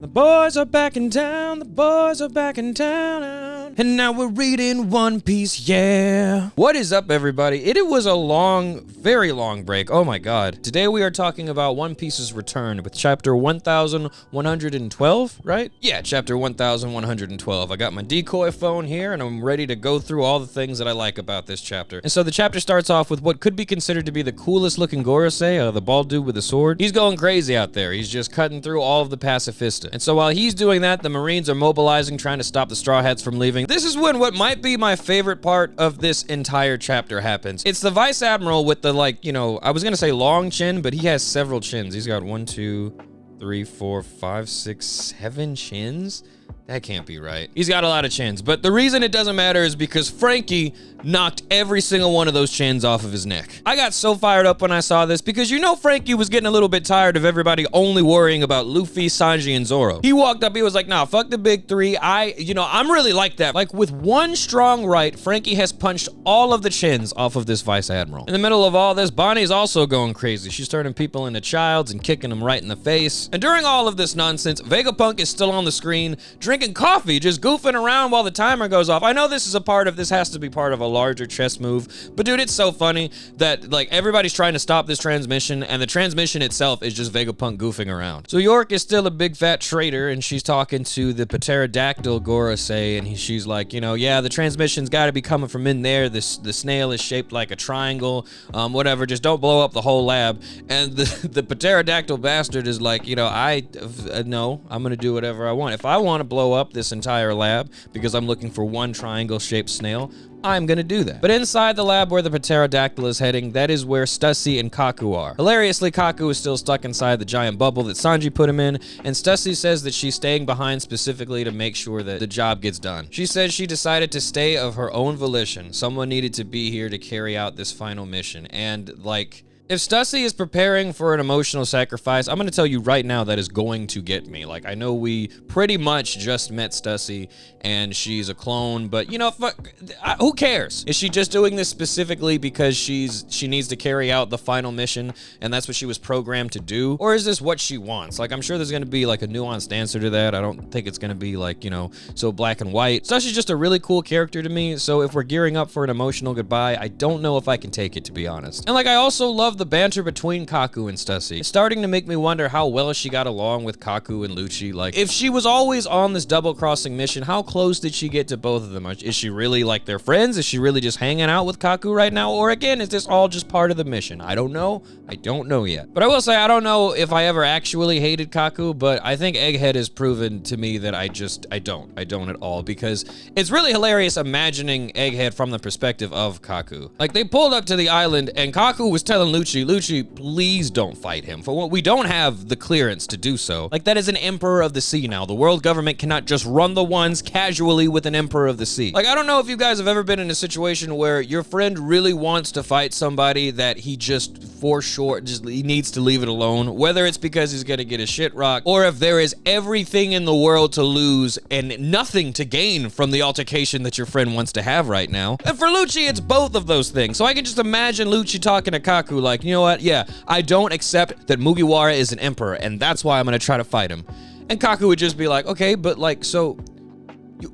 The boys are back in town, the boys are back in town, and now we're reading One Piece, yeah. What is up, everybody? It was a long, very long break, oh my god. Today we are talking about One Piece's return with chapter 1112, right? Yeah, chapter 1112. I got my decoy phone here, and I'm ready to go through all the things that I like about this chapter. And so the chapter starts off with what could be considered to be the coolest looking Gorosei, the bald dude with the sword. He's going crazy out there. He's just cutting through all of the pacifista. And so while he's doing that, the Marines are mobilizing, trying to stop the Straw Hats from leaving. This is when what might be my favorite part of this entire chapter happens. It's the Vice Admiral with the, like, you know, I was gonna say long chin, but he has several chins. He's got 1, 2, 3, 4, 5, 6, 7 chins? That can't be right. He's got a lot of chins, but the reason it doesn't matter is because Frankie knocked every single one of those chins off of his neck. I got so fired up when I saw this because you know Frankie was getting a little bit tired of everybody only worrying about Luffy, Sanji, and Zoro. He walked up, he was like, nah, fuck the big three. I'm really like that. Like with one strong right, Frankie has punched all of the chins off of this Vice Admiral. In the middle of all this, Bonnie's also going crazy. She's turning people into childs and kicking them right in the face. And during all of this nonsense, Vegapunk is still on the screen, drinking coffee, just goofing around while the timer goes off. I know this has to be part of a larger chess move, but dude, it's so funny that like everybody's trying to stop this transmission and the transmission itself is just Vegapunk goofing around. So York is still a big fat traitor and she's talking to the pterodactyl Gorosei and she's like, you know, yeah, the transmission's got to be coming from in there. The snail is shaped like a triangle, whatever, just don't blow up the whole lab. And the pterodactyl bastard is like, you know, no, I'm gonna do whatever I want. If I want to blow up this entire lab because I'm looking for one triangle shaped snail, I'm gonna do that. But inside the lab where the pterodactyl is heading, that is where Stussy and Kaku are. Hilariously, Kaku is still stuck inside the giant bubble that Sanji put him in, and Stussy says that she's staying behind specifically to make sure that the job gets done. She says she decided to stay of her own volition. Someone needed to be here to carry out this final mission, and like, if Stussy is preparing for an emotional sacrifice, I'm gonna tell you right now that is going to get me. Like, I know we pretty much just met Stussy and she's a clone, but you know, who cares? Is she just doing this specifically because she needs to carry out the final mission and that's what she was programmed to do? Or is this what she wants? Like, I'm sure there's gonna be like a nuanced answer to that. I don't think it's gonna be like, you know, so black and white. Stussy's just a really cool character to me, so if we're gearing up for an emotional goodbye, I don't know if I can take it, to be honest. And like, I also love the banter between Kaku and Stussy. It's starting to make me wonder how well she got along with Kaku and Lucci. Like, if she was always on this double-crossing mission, how close did she get to both of them? Is she really like their friends? Is she really just hanging out with Kaku right now? Or again, is this all just part of the mission? I don't know. I don't know yet. But I will say, I don't know if I ever actually hated Kaku, but I think Egghead has proven to me that I don't. I don't at all, because it's really hilarious imagining Egghead from the perspective of Kaku. Like, they pulled up to the island and Kaku was telling Lucci, please don't fight him. For what we don't have the clearance to do so. Like, that is an emperor of the sea now. The world government cannot just run the ones casually with an emperor of the sea. Like, I don't know if you guys have ever been in a situation where your friend really wants to fight somebody that he just for sure he needs to leave it alone, whether it's because he's gonna get his shit rocked or if there is everything in the world to lose and nothing to gain from the altercation that your friend wants to have right now. And for Lucci, it's both of those things. So I can just imagine Lucci talking to Kaku like, you know what, yeah, I don't accept that Mugiwara is an emperor and that's why I'm gonna try to fight him. And Kaku would just be like, okay, but like, so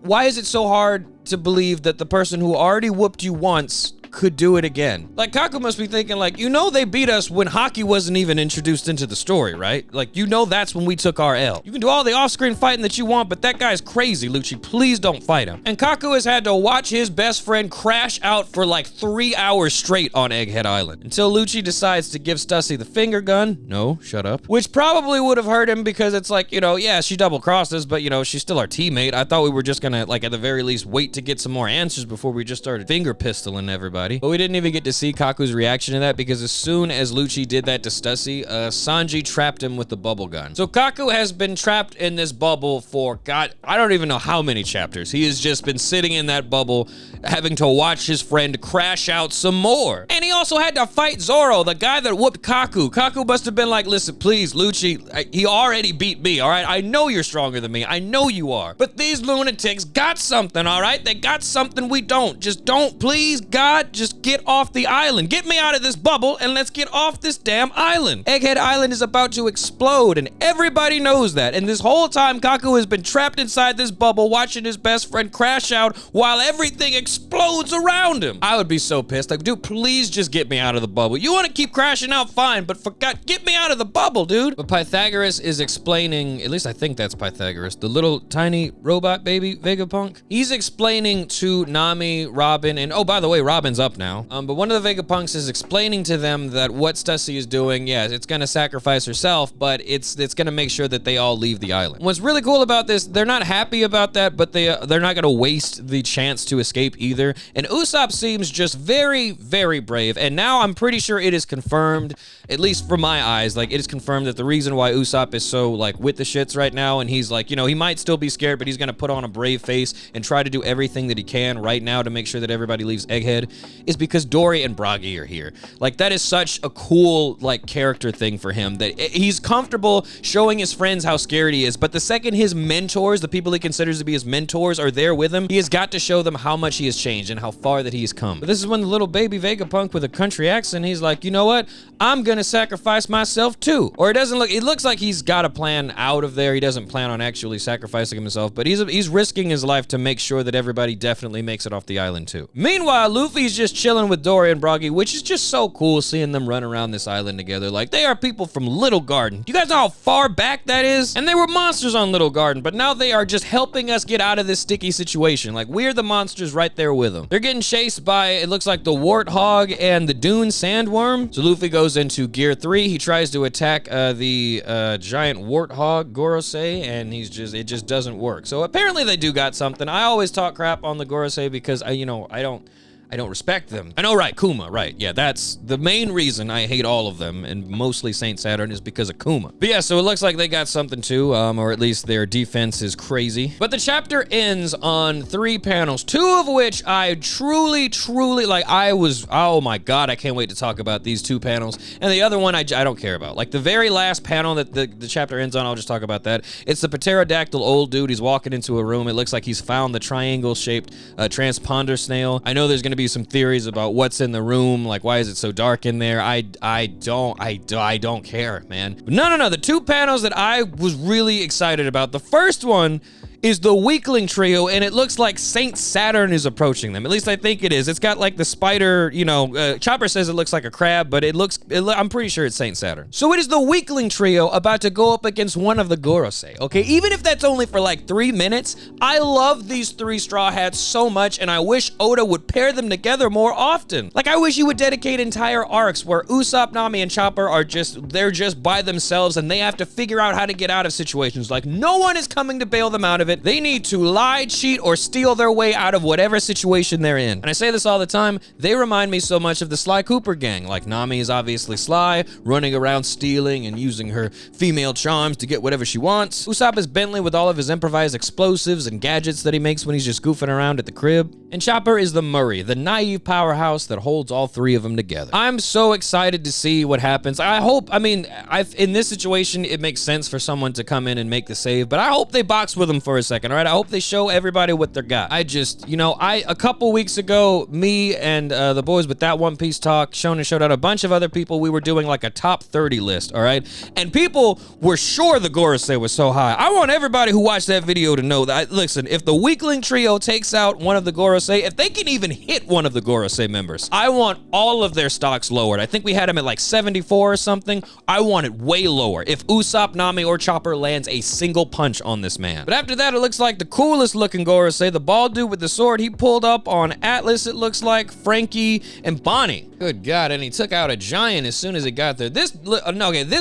why is it so hard to believe that the person who already whooped you once could do it again? Like, Kaku must be thinking like, you know, they beat us when hockey wasn't even introduced into the story, right? Like, you know, that's when we took our L. You can do all the off-screen fighting that you want, but that guy's crazy, Lucci. Please don't fight him. And Kaku has had to watch his best friend crash out for like 3 hours straight on Egghead Island until Lucci decides to give Stussy the finger gun. No, shut up. Which probably would have hurt him because it's like, you know, yeah, she double-crossed us, but you know, she's still our teammate. I thought we were just gonna, like, at the very least wait to get some more answers before we just started finger pistoling everybody. But we didn't even get to see Kaku's reaction to that because as soon as Lucci did that to Stussy, Sanji trapped him with the bubble gun. So Kaku has been trapped in this bubble for, God, I don't even know how many chapters. He has just been sitting in that bubble, having to watch his friend crash out some more. And he also had to fight Zoro, the guy that whooped Kaku. Kaku must have been like, listen, please, Lucci, he already beat me, all right? I know you're stronger than me. I know you are. But these lunatics got something, all right? They got something we don't. Just don't, please, God, just get off the island. Get me out of this bubble and let's get off this damn island. Egghead Island is about to explode and everybody knows that. And this whole time, Kaku has been trapped inside this bubble watching his best friend crash out while everything explodes around him. I would be so pissed. Like, dude, please just get me out of the bubble. You want to keep crashing out, fine, but for God, get me out of the bubble, dude. But Pythagoras is explaining, at least I think that's Pythagoras, the little tiny robot baby Vegapunk. He's explaining to Nami, Robin, and oh, by the way, Robin's up now. But one of the Vegapunks is explaining to them that what Stussy is doing, yeah, it's gonna sacrifice herself, but it's gonna make sure that they all leave the island. What's really cool about this, they're not happy about that, but they're not gonna waste the chance to escape either. And Usopp seems just very, very brave. And now I'm pretty sure it is confirmed, at least from my eyes, like it is confirmed that the reason why Usopp is so like with the shits right now, and he's like, you know, he might still be scared, but he's gonna put on a brave face and try to do everything that he can right now to make sure that everybody leaves Egghead, is because Dory and Bragi are here. Like, that is such a cool, like, character thing for him, that he's comfortable showing his friends how scared he is, but the second his mentors, the people he considers to be his mentors, are there with him, he has got to show them how much he has changed and how far that he has come. But this is when the little baby Vegapunk with a country accent, he's like, you know what? I'm gonna sacrifice myself too. Or it looks like he's got a plan out of there. He doesn't plan on actually sacrificing himself, but he's risking his life to make sure that everybody definitely makes it off the island too. Meanwhile, Luffy's just chilling with Dory and Bragi, which is just so cool seeing them run around this island together. Like, they are people from Little Garden. Do you guys know how far back that is? And they were monsters on Little Garden, but now they are just helping us get out of this sticky situation. Like, we're the monsters right there with them. They're getting chased by, it looks like the Warthog and the Dune Sandworm. So Luffy goes into Gear 3. He tries to attack the giant Warthog Gorosei, and it just doesn't work. So apparently they do got something. I always talk crap on the Gorosei because I don't respect them. I know, right, Kuma, right. Yeah, that's the main reason I hate all of them, and mostly Saint Saturn, is because of Kuma. But yeah, so it looks like they got something too, or at least their defense is crazy. But the chapter ends on 3 panels, 2 of which I truly, like, oh my God, I can't wait to talk about these 2 panels. And the other one I don't care about. Like, the very last panel that the chapter ends on, I'll just talk about that. It's the pterodactyl old dude. He's walking into a room. It looks like he's found the triangle-shaped transponder snail. I know there's gonna be some theories about what's in the room, like why is it so dark in there. I don't care, man. But no, the 2 panels that I was really excited about. The first one is the Weakling Trio, and it looks like Saint Saturn is approaching them. At least I think it is. It's got like the spider, you know, Chopper says it looks like a crab, but I'm pretty sure it's Saint Saturn. So it is the Weakling Trio about to go up against one of the Gorosei, okay? Even if that's only for like 3 minutes, I love these 3 Straw Hats so much, and I wish Oda would pair them together more often. Like, I wish he would dedicate entire arcs where Usopp, Nami, and Chopper they're just by themselves, and they have to figure out how to get out of situations. Like, no one is coming to bail them out of it. They need to lie, cheat, or steal their way out of whatever situation they're in. And I say this all the time, they remind me so much of the Sly Cooper gang. Like, Nami is obviously Sly, running around stealing and using her female charms to get whatever she wants. Usopp is Bentley with all of his improvised explosives and gadgets that he makes when he's just goofing around at the crib. And Chopper is the Murray, the naive powerhouse that holds all 3 of them together. I'm so excited to see what happens. In this situation, it makes sense for someone to come in and make the save, but I hope they box with them for a second, all right? I hope they show everybody what they got. A couple weeks ago, me and the boys with That One Piece Talk, Shonen showed out a bunch of other people. We were doing like a top 30 list, all right? And people were sure the Gorosei was so high. I want everybody who watched that video to know that, listen, if the Weakling Trio takes out one of the Gorosei, if they can even hit one of the Gorosei members, I want all of their stocks lowered. I think we had them at like 74 or something. I want it way lower if Usopp, Nami, or Chopper lands a single punch on this man. But after that, it looks like the coolest looking Gorosei, the bald dude with the sword, he pulled up on Atlas, it looks like, Frankie, and Bonnie. Good God, and he took out a giant as soon as he got there. This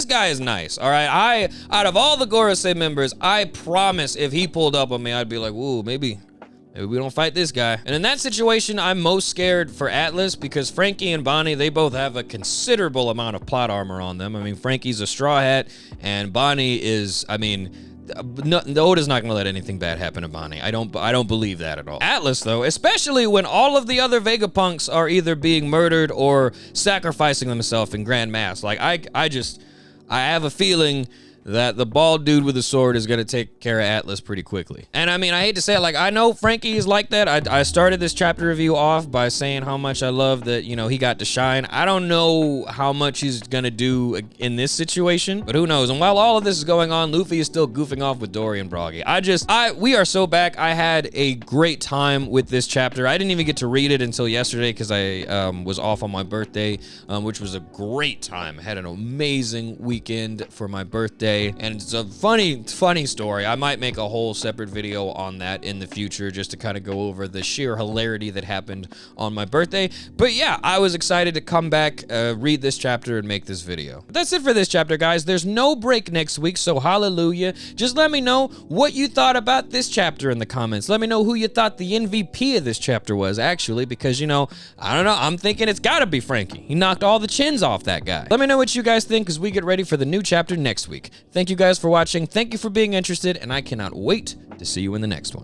guy is nice, all right? Out of all the Gorosei members, I promise if he pulled up on me, I'd be like, whoa, maybe we don't fight this guy. And in that situation, I'm most scared for Atlas because Frankie and Bonnie, they both have a considerable amount of plot armor on them. I mean, Frankie's a Straw Hat, and Bonnie is, Oda's not gonna let anything bad happen to Bonnie. I don't believe that at all. Atlas, though, especially when all of the other Vegapunks are either being murdered or sacrificing themselves in grand mass. Like, I have a feeling that the bald dude with the sword is gonna take care of Atlas pretty quickly. And I mean, I hate to say it, like, I know Frankie is like that. I started this chapter review off by saying how much I love that, you know, he got to shine. I don't know how much he's gonna do in this situation, but who knows? And while all of this is going on, Luffy is still goofing off with Dory and Broggy. We are so back. I had a great time with this chapter. I didn't even get to read it until yesterday because I was off on my birthday, which was a great time. I had an amazing weekend for my birthday, and it's a funny story. I might make a whole separate video on that in the future just to kind of go over the sheer hilarity that happened on my birthday. But yeah, I was excited to come back, read this chapter, and make this video. But that's it for this chapter, guys. There's no break next week, so hallelujah. Just let me know what you thought about this chapter in the comments. Let me know who you thought the MVP of this chapter was, actually, because, you know, I don't know, I'm thinking it's gotta be Frankie. He knocked all the chins off that guy. Let me know what you guys think as we get ready for the new chapter next week. Thank you guys for watching, thank you for being interested, and I cannot wait to see you in the next one.